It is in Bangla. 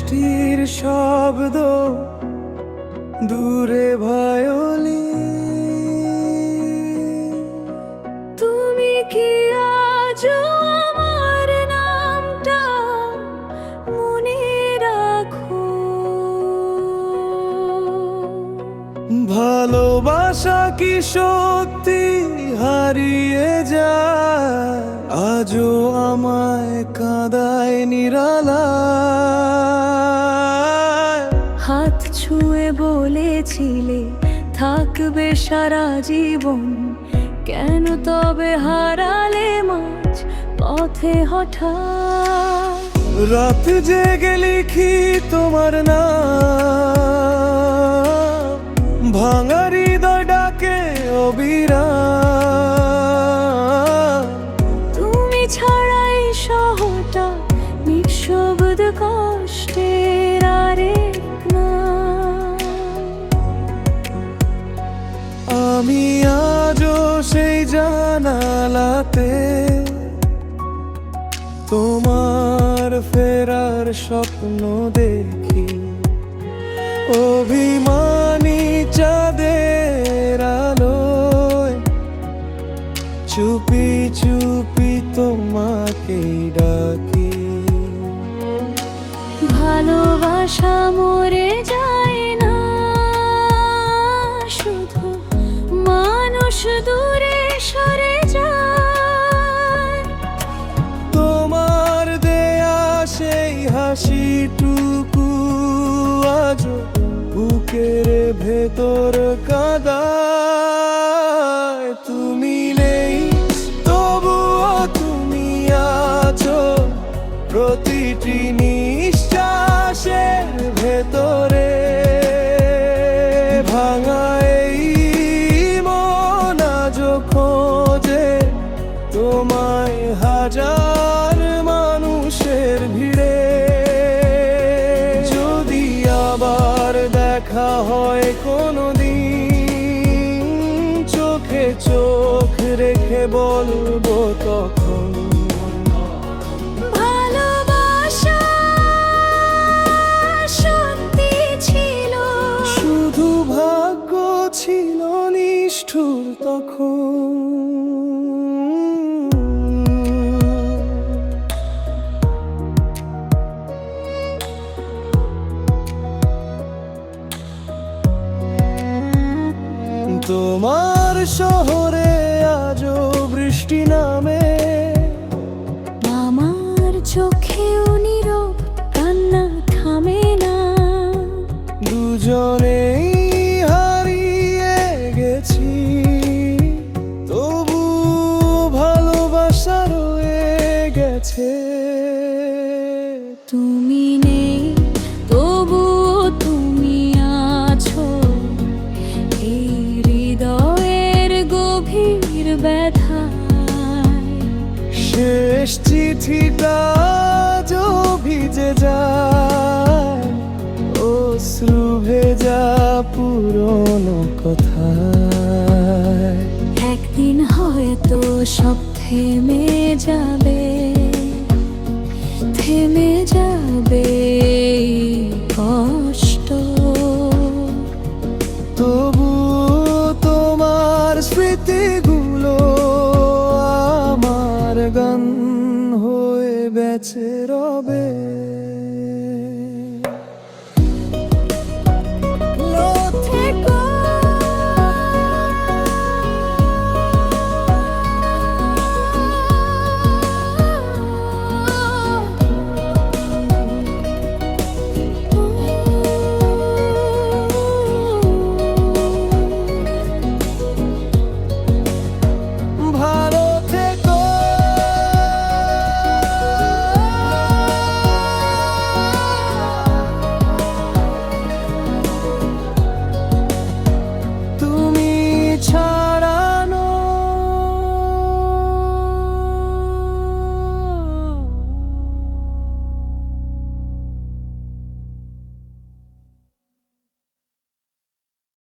বৃষ্টির শব্দ, দূরে ভায়োলিন। তুমি কি আজও আমার নামটা মনে রাখো? ভালোবাসা কি সত্যি হারিয়ে যায়? আজও আমায় কাঁদায় নিরালায়। হাত ছুঁয়ে বলেছিলে থাকবে সারা জীবন, কেন তবে হারালে মাঝ পথে হঠাৎ? রাত জেগে লিখি তোমার নাম, ভাঙা হৃদয় ডাকে অবিরাম। তুমি ছাড়াই শহরটা নিঃশব্দ কষ্টের আরেক নাম। আমি আজও সেই জানালাতে তোমার ফেরার স্বপ্ন দেখি। অভিমানী চাঁদের আলোয় চুপি চুপি তোমাকে ডাকি। ভালোবাসা মরে যায় না, শুধু মানুষ দূরে সরে যায়। তোমার দেয়া সেই হাসিটুকু আজও বুকের ভেতর কাঁদায়। তুমি নেই তবুও তুমি আছো প্রতিটি নিঃশ্বাসের ভেতরে। ভাঙা এই মন আজও খোঁজে তোমায় হাজার মানুষের ভিড়ে। যদি আবার দেখা হয় কোনোদিন, চোখে চোখ রেখে বলবো তখন, ভালোবাসা সত্যি ছিল, শুধু ভাগ্য ছিল নিষ্ঠুর তখন। তোমার শহরে আজও বৃষ্টি নামে, আমার চোখেও নীরব কান্না থামে না। দুজনেই হারিয়ে গেছি, তবু ভালোবাসা রয়ে গেছে। তুমি নেই তবুও তুমি আছো এই হৃদয়ের গভীর ব্যথায়। শেষ চিঠিটা আজও ভিজে যায়, অশ্রু ভেজা পুরনো কথায়। একদিন হয়তো সব থেমে যাবে, থেমে যাবে এই কষ্ট। তবু তোমার স্মৃতিগুলো আমার গান হয়ে বেঁচে রবে।